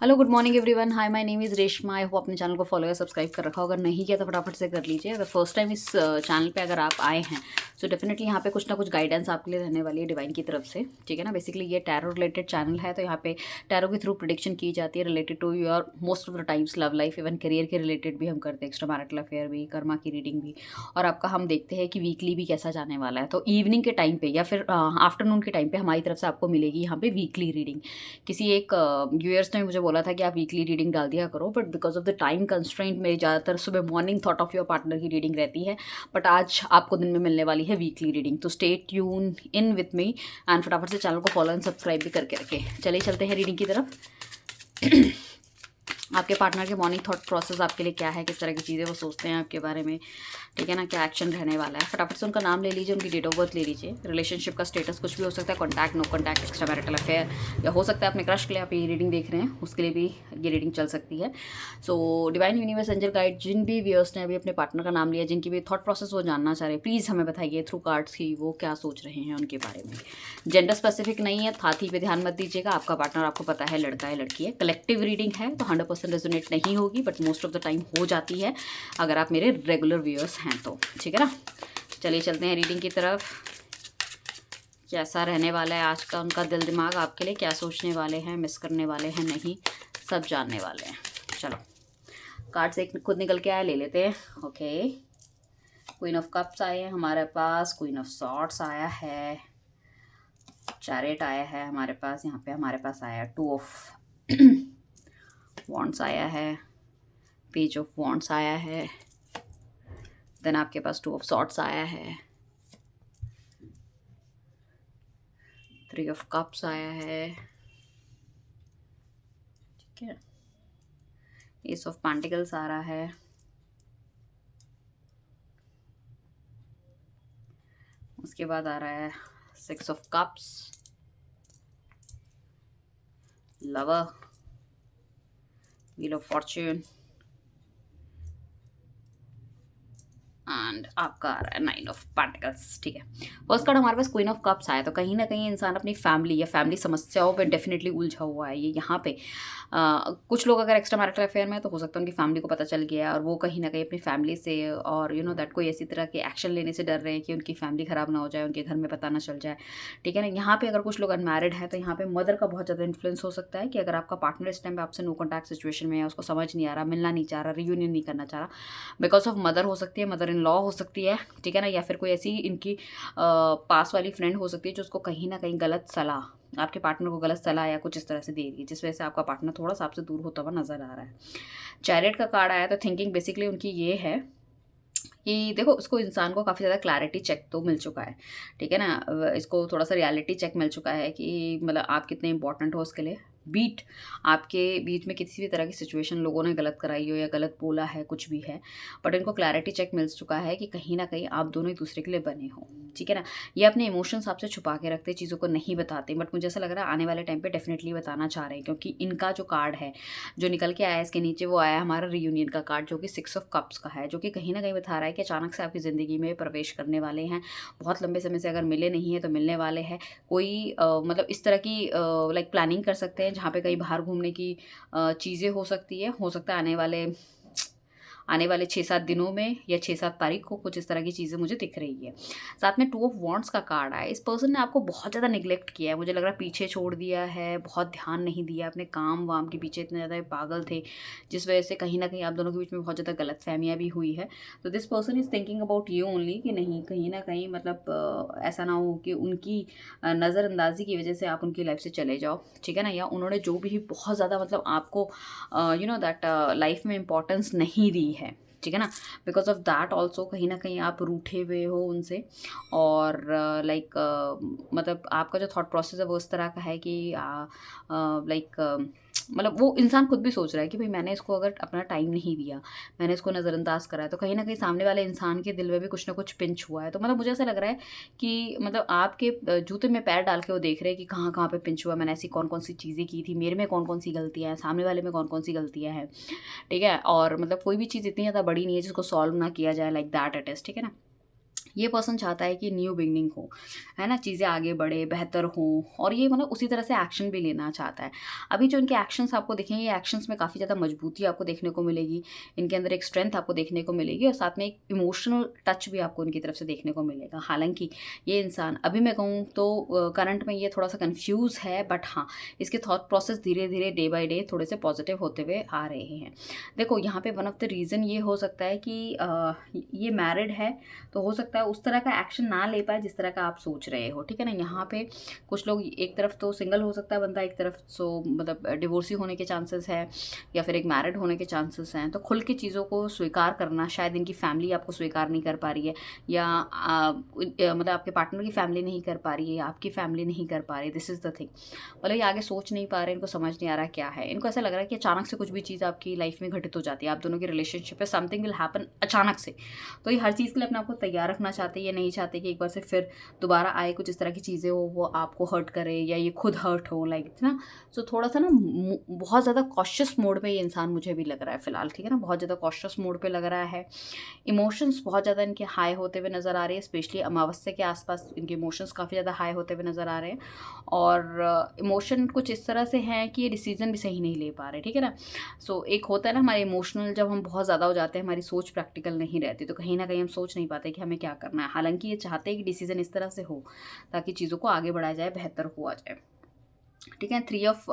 Hello good morning everyone. Hi my name is Reshma. I hope अपने channel को follow या subscribe कर रखा हो। अगर नहीं किया तो फटाफट से कर लीजिए। अगर फर्स्ट टाइम इस चैनल पे अगर आप आए हैं तो डेफिनेटली यहाँ पे कुछ ना कुछ गाइडेंस आपके लिए रहने वाली है डिवाइन की तरफ से। ठीक है ना। बेसिकली ये टैरो रिलेटेड चैनल है, तो यहाँ पे टैरो के थ्रू प्रिडिक्शन की जाती है related to your most of the times love life, even career के रिलेटेड भी हम करते हैं, एक्स्ट्रा मैरिटल अफेयर भी, कर्मा की रीडिंग भी, और आपका हम देखते हैं कि वीकली भी कैसा जाने वाला है। तो इवनिंग के टाइम पे या फिर आफ्टरनून के टाइम पे हमारी तरफ से आपको मिलेगी यहाँ पे वीकली रीडिंग। किसी एक व्यूअर्स ने मुझे बोला था कि आप वीकली रीडिंग डाल दिया करो, but because of the time constraint मेरी ज़्यादातर सुबह morning thought of your partner की रीडिंग रहती है। बट आज आपको दिन में मिलने वाली है वीकली रीडिंग, तो stay tune in with me and फटाफट से चैनल को फॉलो एंड सब्सक्राइब भी करके रखें। चलिए चलते हैं रीडिंग की तरफ। आपके पार्टनर के मॉर्निंग थॉट प्रोसेस आपके लिए क्या है, किस तरह की चीज़ें वो सोचते हैं आपके बारे में, ठीक है ना, क्या एक्शन रहने वाला है। फटाफट से उनका नाम ले लीजिए, उनकी डेट ऑफ बर्थ ले लीजिए, रिलेशनशिप का स्टेटस कुछ भी हो सकता है, contact, no contact, extra marital affair, या हो सकता है अपने क्रश के लिए आप ये रीडिंग देख रहे हैं, उसके लिए भी ये रीडिंग चल सकती है। So divine universe angel guide, जिन भी व्यूअर्स ने अभी अपने पार्टनर का नाम लिया, जिनकी भी थॉट प्रोसेस वो जानना चाह रहे हैं, प्लीज़ हमें बताइए थ्रू कार्ड्स की वो क्या सोच रहे हैं उनके बारे में। जेंडर स्पेसिफिक नहीं है, थाथी पे ध्यान मत दीजिएगा। आपका पार्टनर आपको पता है लड़का है लड़की है। कलेक्टिव रीडिंग है तो 100% रेजोनेट नहीं होगी, but most of the time हो जाती है अगर आप मेरे रेगुलर व्यूअर्स हैं तो। ठीक है ना। चलिए चलते हैं रीडिंग की तरफ। कैसा रहने वाला है आज का उनका दिल दिमाग आपके लिए, क्या सोचने वाले हैं, मिस करने वाले हैं, नहीं, सब जानने वाले हैं। चलो कार्ड से एक खुद निकल के आया, ले लेते हैं। ओके, क्वीन ऑफ कप्स आए हैं हमारे पास, क्वीन ऑफ सॉर्ड्स आया है, चैरियट आया है हमारे पास, यहाँ पे हमारे पास आया टू ऑफ वॉन्ड्स आया है, पेज ऑफ वॉन्ड्स आया है, देन आपके पास टू ऑफ सॉर्ड्स आया है, थ्री ऑफ कप्स आया है, ठीक है, एस ऑफ पेंटिकल्स आ रहा है, उसके बाद आ रहा है six of cups, lover, wheel of Fortune, and आपका आ रहा है नाइन ऑफ पेंटिकल्स। ठीक है, फर्स्ट कार्ड हमारे पास क्वीन ऑफ कप्स आया, तो कहीं ना कहीं इंसान अपनी फैमिली या फैमिली समस्याओं पे डेफिनेटली उलझा हुआ है। ये यहाँ पे कुछ लोग अगर एक्स्ट्रा मैरिटल अफेयर में, तो हो सकता है उनकी फैमिली को पता चल गया है और वो कहीं ना कहीं अपनी फैमिली से और यू नो दैट कोई ऐसी तरह के एक्शन लेने से डर रहे हैं कि उनकी फैमिली खराब ना हो जाए, उनके घर में पता ना चल जाए। ठीक है ना। यहाँ पे अगर कुछ लोग अनमैरिड है तो यहाँ पे मदर का बहुत ज़्यादा इन्फ्लुएंस हो सकता है कि अगर आपका पार्टनर इस टाइम पे आपसे नो कॉन्टैक्ट सिचुएशन में है, उसको समझ नहीं आ रहा, मिलना नहीं चाह रहा, रियूनियन नहीं करना चाह रहा, बिकॉज ऑफ मदर हो सकती है, मदर इन लॉ हो सकती है, ठीक है ना, या फिर कोई ऐसी इनकी पास वाली फ्रेंड हो सकती है जो उसको कहीं ना कहीं गलत सलाह, आपके पार्टनर को गलत सलाह या कुछ इस तरह से दे रही है, जिस वजह से आपका पार्टनर थोड़ा सा आपसे दूर होता हुआ नजर आ रहा है। चैरियट का कार्ड आया तो थिंकिंग बेसिकली उनकी ये है कि देखो, उसको इंसान को काफ़ी ज़्यादा क्लैरिटी चेक तो मिल चुका है, ठीक है ना, इसको थोड़ा सा रियलिटी चेक मिल चुका है कि मतलब आप कितने इंपॉर्टेंट हो उसके लिए। बीट आपके बीच में किसी भी तरह की सिचुएशन लोगों ने गलत कराई हो या गलत बोला है, कुछ भी है, बट इनको क्लैरिटी चेक मिल चुका है कि कहीं ना कहीं आप दोनों एक दूसरे के लिए बने हो। ठीक है ना। ये अपने इमोशंस आपसे छुपा के रखते, चीज़ों को नहीं बताते, बट मुझे ऐसा लग रहा है आने वाले टाइम पे डेफिनेटली बताना चाह रहे हैं, क्योंकि इनका जो कार्ड है जो निकल के आया है इसके नीचे, वो आया हमारा रियूनियन का कार्ड, जो कि सिक्स ऑफ कप्स का है, जो कि कहीं ना कहीं बता रहा है कि अचानक से आपकी ज़िंदगी में प्रवेश करने वाले हैं। बहुत लंबे समय से अगर मिले नहीं हैं तो मिलने वाले हैं। कोई मतलब इस तरह की लाइक प्लानिंग कर सकते हैं जहाँ पे कहीं बाहर घूमने की चीज़ें हो सकती है, हो सकता है आने वाले 6-7 दिनों में या 6-7 तारीख को कुछ इस तरह की चीज़ें मुझे दिख रही है। साथ में टू ऑफ वॉन्ड्स का कार्ड आया। इस पर्सन ने आपको बहुत ज़्यादा निगलेक्ट किया है, मुझे लग रहा है पीछे छोड़ दिया है, बहुत ध्यान नहीं दिया, अपने काम वाम के पीछे इतने ज़्यादा पागल थे, जिस वजह से कहीं ना कहीं आप दोनों के बीच में बहुत ज़्यादा गलतफहमियाँ भी हुई है। तो this person is thinking about you only, कि नहीं कहीं ना कहीं मतलब ऐसा ना हो कि उनकी नज़रअंदाजी की वजह से आप उनकी लाइफ से चले जाओ। ठीक है ना। या उन्होंने जो भी बहुत ज़्यादा मतलब आपको यू नो दैट लाइफ में इम्पोर्टेंस नहीं दी है, ठीक है ना, बिकॉज ऑफ दैट ऑल्सो कहीं ना कहीं आप रूठे हुए हो उनसे। और लाइक मतलब आपका जो थॉट प्रोसेस है वो इस तरह का है कि लाइक मतलब वो इंसान खुद भी सोच रहा है कि भाई मैंने इसको अगर अपना टाइम नहीं दिया, मैंने इसको नज़रअंदाज करा है, तो कहीं ना कहीं सामने वाले इंसान के दिल में भी कुछ ना कुछ पिंच हुआ है। तो मतलब मुझे ऐसा लग रहा है कि मतलब आपके जूते में पैर डाल के वो देख रहे हैं कि कहाँ कहाँ पे पिंच हुआ, मैंने ऐसी कौन कौन सी चीज़ें की थी, मेरे में कौन कौन सी गलतियाँ हैं, सामने वाले में कौन कौन सी गलतियाँ हैं। ठीक है। और मतलब कोई भी चीज़ इतनी ज़्यादा बड़ी नहीं है जिसको सॉल्व ना किया जाए, लाइक दैट इट इज़। ठीक है ना। ये पर्सन चाहता है कि न्यू बिगनिंग हो, है ना? चीज़ें आगे बढ़े, बेहतर हों, और ये मतलब उसी तरह से एक्शन भी लेना चाहता है। अभी जो इनके एक्शंस आपको दिखेंगे, ये एक्शंस में काफ़ी ज़्यादा मजबूती आपको देखने को मिलेगी, इनके अंदर एक स्ट्रेंथ आपको देखने को मिलेगी, और साथ में एक इमोशनल टच भी आपको इनकी तरफ से देखने को मिलेगा। हालाँकि ये इंसान अभी मैं कहूँ तो करंट में ये थोड़ा-सा कन्फ्यूज़ है, बट हाँ, इसके थॉट प्रोसेस धीरे-धीरे डे बाय डे थोड़े से पॉजिटिव होते हुए आ रहे हैं। देखो यहाँ पे वन ऑफ द रीज़न ये हो सकता है कि ये मैरिड है, तो हो सकता है उस तरह का एक्शन ना ले पाए जिस तरह का आप सोच रहे हो, ठीक है ना? यहाँ पे कुछ लोग, एक तरफ तो सिंगल हो सकता है बंदा, एक तरफ सो मतलब डिवोर्सी होने के चांसेस है, या फिर एक मैरिड होने के चांसेस हैं। तो खुल के चीज़ों को स्वीकार करना, शायद इनकी फैमिली आपको स्वीकार नहीं कर पा रही है, या मतलब आपके पार्टनर की फैमिली नहीं कर पा रही है, या आपकी फैमिली नहीं कर पा रही है। This is the thing. मतलब ये आगे सोच नहीं पा रहे, इनको समझ नहीं आ रहा क्या है। इनको ऐसा लग रहा है कि अचानक से कुछ भी चीज़ आपकी लाइफ में घटित हो जाती है, आप दोनों की रिलेशनशिप है, समथिंग विल हैपन अचानक से। तो ये हर चीज़ के लिए अपने आप को तैयार रखना चाहते हैं, ये नहीं चाहते कि एक बार से फिर दोबारा आए कुछ इस तरह की चीज़ें हो, वो आपको हर्ट करे या ये खुद हर्ट हो, लाइक ना। सो थोड़ा-सा ना बहुत ज़्यादा कॉशियस मोड पे ये इंसान मुझे भी लग रहा है फ़िलहाल, ठीक है ना? बहुत ज़्यादा कॉशियस मोड पे लग रहा है। इमोशंस बहुत ज़्यादा इनके हाई होते हुए नज़र आ रहे हैं, स्पेशली अमावस्या के आसपास इनके इमोशंस काफ़ी ज़्यादा हाई होते हुए नज़र आ रहे हैं, और इमोशन कुछ इस तरह से हैं कि ये डिसीज़न भी सही नहीं ले पा रहे, ठीक है ना? सो एक होता है ना हमारे इमोशनल, जब हम बहुत ज़्यादा हो जाते हैं, हमारी सोच प्रैक्टिकल नहीं रहती, तो कहीं न कहीं हम सोच नहीं पाते कि हमें क्या करना है। हालाँकि ये चाहते हैं कि डिसीज़न इस तरह से हो, ताकि चीज़ों को आगे बढ़ाया जाए, बेहतर हुआ जाए। ठीक है, 3 ऑफ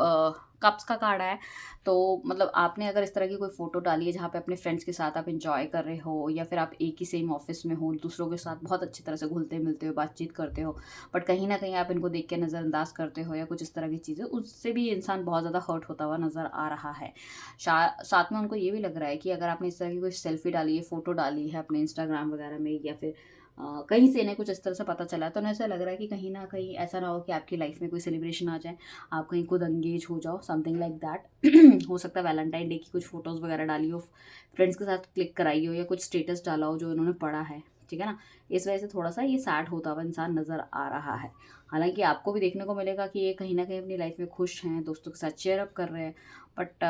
कप्स का कार्ड है। तो मतलब आपने अगर इस तरह की कोई फ़ोटो डाली है जहाँ पे अपने फ्रेंड्स के साथ आप एन्जॉय कर रहे हो, या फिर आप एक ही सेम ऑफ़िस में हो, दूसरों के साथ बहुत अच्छी तरह से घुलते-मिलते हो, बातचीत करते हो, बट कहीं न कहीं आप इनको देख के नज़रअंदाज करते हो, या कुछ इस तरह की चीज़ें, उससे भी ये इंसान बहुत ज़्यादा हर्ट होता हुआ नज़र आ रहा है। साथ में उनको ये भी लग रहा है कि अगर आपने इस तरह की कोई सेल्फ़ी डाली है, फ़ोटो डाली है अपने इंस्टाग्राम वगैरह में, या फिर कहीं से इन्हें कुछ इस तरह से पता चला है, तो उन्हें ऐसा लग रहा है कि कहीं न कहीं ऐसा ना हो कि आपकी लाइफ़ में कोई सेलिब्रेशन आ जाए, आप कहीं खुद एंगेज हो जाओ, समथिंग लाइक दैट। हो सकता है वैलेंटाइन डे की कुछ फ़ोटोज़ वगैरह डाली हो, फ्रेंड्स के साथ क्लिक कराई हो, या कुछ स्टेटस डाला हो जो उन्होंने पढ़ा है, ठीक है ना? इस वजह से थोड़ा-सा ये सैड होता हुआ इंसान नज़र आ रहा है। हालाँकि आपको भी देखने को मिलेगा कि ये कहीं न कहीं अपनी लाइफ़ में खुश हैं, दोस्तों के साथ चीयर अप कर रहे हैं, बट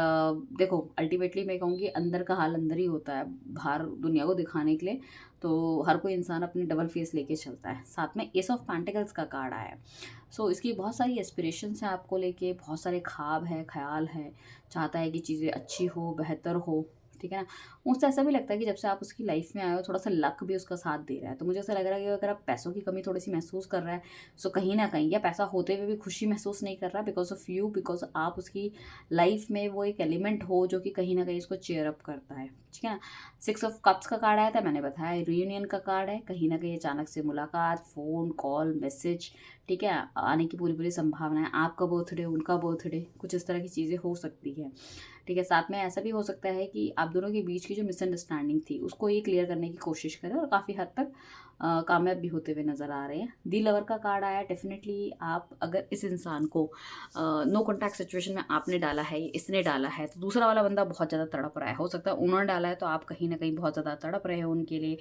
देखो अल्टीमेटली मैं कहूँगी अंदर का हाल अंदर ही होता है, बाहर दुनिया को दिखाने के लिए तो हर कोई इंसान अपनी डबल फेस लेके चलता है। साथ में एस ऑफ पेंटिकल्स का कार्ड आया है। सो इसकी बहुत सारी एस्पिरेशंस हैं आपको लेके, बहुत सारे ख्वाब हैं, ख़याल हैं, चाहता है कि चीज़ें अच्छी हो, बेहतर हो, ठीक है ना? मुझसे ऐसा भी लगता है कि जब से आप उसकी लाइफ़ में आए हो, थोड़ा-सा लक भी उसका साथ दे रहा है। तो मुझे ऐसा लग रहा है कि अगर आप पैसों की कमी थोड़ी-सी महसूस कर रहा है, सो कहीं न कहीं, या पैसा होते हुए भी खुशी महसूस नहीं कर रहा बिकॉज़ ऑफ़ यू, बिकॉज़ आप उसकी लाइफ़ में वो एक एलिमेंट हो जो कि कहीं न कहीं उसको चीयर अप करता है, ठीक है ना? 6 ऑफ कप्स का कार्ड आया था, मैंने बताया रियूनियन का कार्ड है, कहीं न कहीं अचानक से मुलाकात, फ़ोन, कॉल, मैसेज, ठीक है? आने की पूरी-पूरी संभावना है। आपका बर्थडे, उनका बर्थडे, कुछ इस तरह की चीज़ें हो सकती है, ठीक है? साथ में ऐसा भी हो सकता है कि आप दोनों के बीच की जो मिसअंडरस्टैंडिंग थी, उसको ये क्लियर करने की कोशिश करें, और काफ़ी हद तक कामयाब भी होते हुए नज़र आ रहे हैं। दी लवर का कार्ड आया, डेफ़िनेटली आप अगर इस इंसान को नो कॉन्टैक्ट सिचुएशन में आपने डाला है, इसने डाला है, तो दूसरा वाला बंदा बहुत ज़्यादा तड़प रहा है। हो सकता है उन्होंने डाला है तो आप कहीं न कहीं बहुत ज़्यादा तड़प रहे हो उनके लिए,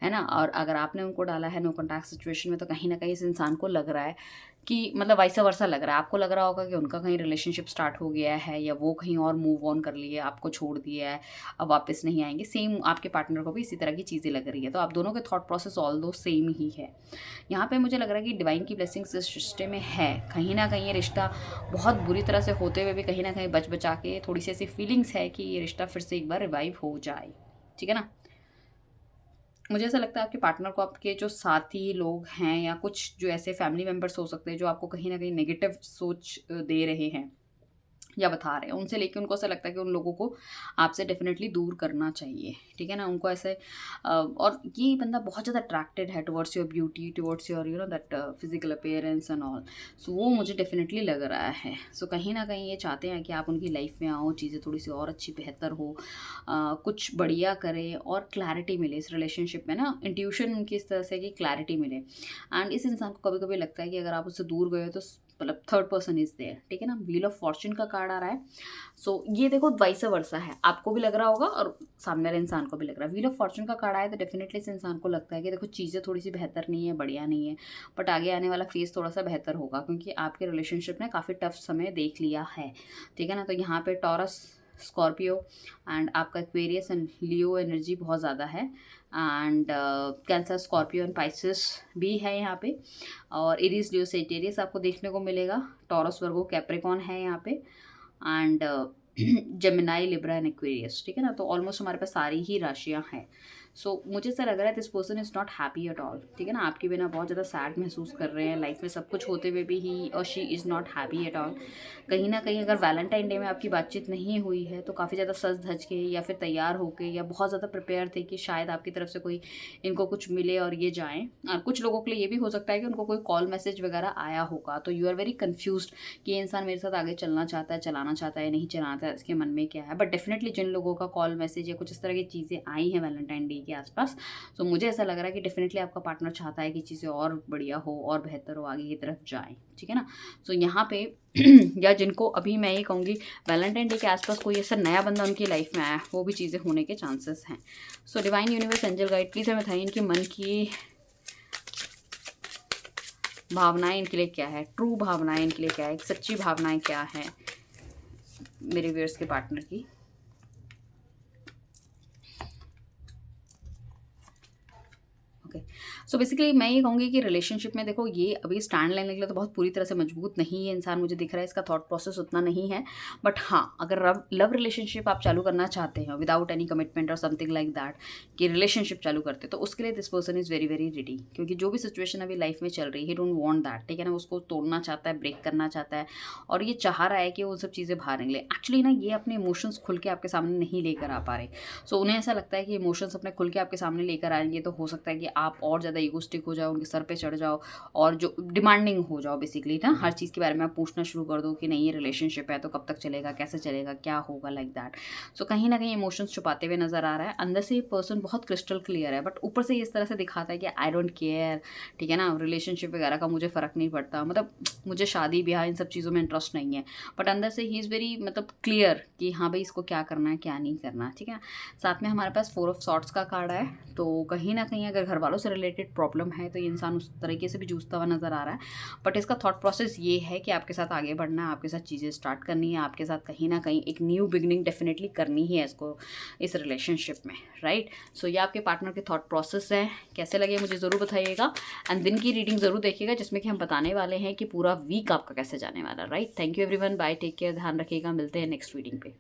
है ना? और अगर आपने उनको डाला है नो कॉन्टैक्ट सिचुएशन में, तो कहीं न कहीं इस इंसान को लग रहा है कि मतलब वाइस वर्सा लग रहा है। आपको लग रहा होगा कि उनका कहीं रिलेशनशिप स्टार्ट हो गया है, या वो कहीं और मूव ऑन कर लिए, आपको छोड़ दिया है, अब वापस नहीं आएँगे। सेम आपके पार्टनर को भी इसी तरह की चीज़ें लग रही है। तो आप दोनों के थॉट प्रोसेस ऑल्दो सेम ही है। यहाँ पे मुझे लग रहा है कि डिवाइन की ब्लेसिंग्स इस रिश्ते में है। कहीं न कहीं ये रिश्ता बहुत बुरी तरह से होते हुए भी कहीं न कहीं बचा के थोड़ी-सी ऐसी फीलिंग्स है कि ये रिश्ता फिर से एक बार रिवाइव हो जाए। ठीक है ना? मुझे ऐसा लगता है आपके पार्टनर को आपके जो साथी लोग हैं, या कुछ जो ऐसे फैमिली मेंबर्स हो सकते हैं जो आपको कहीं न कहीं नेगेटिव सोच दे रहे हैं या बता रहे हैं, उनसे लेके उनको ऐसा लगता है कि उन लोगों को आपसे डेफ़िनेटली दूर करना चाहिए, ठीक है ना? उनको ऐसे और ये बंदा बहुत ज़्यादा अट्रैक्टेड है towards your beauty, towards your that physical appearance and all. So वो मुझे डेफ़िनेटली लग रहा है। सो कहीं न कहीं ये चाहते हैं कि आप उनकी लाइफ़ में आओ, चीज़ें थोड़ी-सी और अच्छी बेहतर हो, कुछ बढ़िया करें और क्लैरिटी मिले इस रिलेशनशिप में ना, इंट्यूशन उनकी इस तरह से कि क्लैरिटी मिले। एंड इस इंसान को कभी-कभी लगता है कि अगर आप उससे दूर गए हो तो मतलब थर्ड पर्सन इज़ देयर, ठीक है ना? व्हील ऑफ फॉर्च्यून का कार्ड आ रहा है। सो ये देखो वाइस वर्सा है, आपको भी लग रहा होगा और सामने वाले इंसान को भी लग रहा है। व्हील ऑफ फॉर्च्यून का कार्ड आया तो डेफिनेटली इस इंसान को लगता है कि देखो चीज़ें थोड़ी-सी बेहतर नहीं है, बढ़िया नहीं है, बट आगे आने वाला फेज़ थोड़ा-सा बेहतर होगा, क्योंकि आपके रिलेशनशिप ने काफ़ी टफ समय देख लिया है, ठीक है ना? तो यहाँ पे टॉरस स्कॉर्पियो एंड आपका एक्वेरियस एंड लियो एनर्जी बहुत ज़्यादा है, and cancer, Scorpio and Pisces भी है यहाँ पे, और एरीज, लियो, सेजिटेरियस आपको देखने को मिलेगा, टॉरस, वर्गो, कैप्रिकॉन है यहाँ पे, and Gemini, Libra and Aquarius, ठीक है ना। तो ऑलमोस्ट हमारे पास सारी ही राशियाँ हैं। सो मुझे ऐसा लग रहा है this person is not happy at all, ठीक है ना। आपके बिना बहुत ज़्यादा सैड महसूस कर रहे हैं, लाइफ में सब कुछ होते हुए भी ही और she is not happy at all. कहीं ना कहीं अगर वैलेंटाइन डे में आपकी बातचीत नहीं हुई है तो काफ़ी ज़्यादा सज धज के या फिर तैयार होके या बहुत ज़्यादा प्रिपेयर थे कि शायद आपकी तरफ से कोई इनको कुछ मिले और ये जाएँ। और कुछ लोगों के लिए ये भी हो सकता है कि उनको कोई कॉल मैसेज वगैरह आया होगा, तो यू आर वेरी कन्फ्यूज कि ये इंसान मेरे साथ आगे चलना चाहता है, चलाना चाहता है, नहीं चलाना चाहता है, इसके मन में क्या है। बट डेफिनेटली जिन लोगों का कॉल मैसेज या कुछ इस तरह की चीज़ें आई हैं वैलेंटाइन डे के आसपास, सो मुझे ऐसा लग रहा है कि डेफिनेटली आपका पार्टनर चाहता है कि चीज़ें और बढ़िया हो और बेहतर हो, आगे की तरफ जाएँ, ठीक है ना। सो यहाँ पे या जिनको अभी मैं ये कहूँगी वैलेंटाइन डे के आसपास कोई ऐसा नया बंदा उनकी लाइफ में आया, वो भी चीज़ें होने के चांसेस हैं। सो divine universe, angel guide, please हमें बताइए इनकी मन की भावनाएं इनके लिए क्या है, ट्रू भावनाएं इनके लिए क्या है, एक सच्ची भावनाएं क्या है मेरे व्यूअर्स के पार्टनर की। सो बेसिकली मैं ये कहूँगी कि रिलेशनशिप में देखो ये अभी स्टैंड लेने के लिए तो बहुत पूरी तरह से मजबूत नहीं है इंसान, मुझे दिख रहा है इसका थॉट प्रोसेस उतना नहीं है। बट हाँ, अगर लव रिलेशनशिप आप चालू करना चाहते हैं विदाउट एनी कमिटमेंट और समथिंग लाइक दैट, कि रिलेशनशिप चालू करते, तो उसके लिए this person is very very ready, क्योंकि जो भी सिचुएशन अभी लाइफ में चल रही है, ही डोंट वांट दैट, ठीक है ना। उसको तोड़ना चाहता है, ब्रेक करना चाहता है, और ये चाह रहा है कि वो सब चीज़ें बाहर निकले। एक्चुअली ना ये अपने इमोशंस खुल के आपके सामने नहीं लेकर आ पा रहे। सो उन्हें ऐसा लगता है कि इमोशंस अपने खुल के आपके सामने लेकर आएंगे तो हो सकता है कि आप और ज़्यादा ईगोस्टिक हो जाओ, उनके सर पे चढ़ जाओ और जो डिमांडिंग हो जाओ बेसिकली ना, हर चीज़ के बारे में आप पूछना शुरू कर दो कि नहीं ये रिलेशनशिप है तो कब तक चलेगा, कैसे चलेगा, क्या होगा, लाइक दैट। सो कहीं ना कहीं इमोशंस छुपाते हुए नजर आ रहा है। अंदर से ये पर्सन बहुत क्रिस्टल क्लियर है, बट ऊपर से इस तरह से दिखाता है कि आई डोंट केयर, ठीक है ना, रिलेशनशिप वगैरह का मुझे फ़र्क नहीं पड़ता, मतलब मुझे शादी ब्याह इन सब चीज़ों में इंटरेस्ट नहीं है। बट अंदर से ही इज़ वेरी मतलब क्लियर कि हाँ भाई इसको क्या करना है क्या नहीं करना, ठीक है। साथ में हमारे पास 4 ऑफ सॉर्ट्स का कार्ड है, तो कहीं ना कहीं अगर घर वालों से रिलेटेड प्रॉब्लम है तो ये इंसान उस तरीके से भी जूझता हुआ नज़र आ रहा है। बट इसका थॉट प्रोसेस ये है कि आपके साथ आगे बढ़ना है, आपके साथ चीज़ें स्टार्ट करनी है, आपके साथ कहीं ना कहीं एक न्यू बिगनिंग डेफिनेटली करनी है इसको, इस रिलेशनशिप में, राइट। सो ये आपके पार्टनर के थॉट प्रोसेस है। कैसे लगे मुझे ज़रूर बताइएगा, एंड दिन की रीडिंग ज़रूर देखिएगा जिसमें कि हम बताने वाले हैं कि पूरा वीक आपका कैसे जाने वाला, right. Thank you everyone, bye, take care, ध्यान रखिएगा, मिलते हैं नेक्स्ट रीडिंग पे।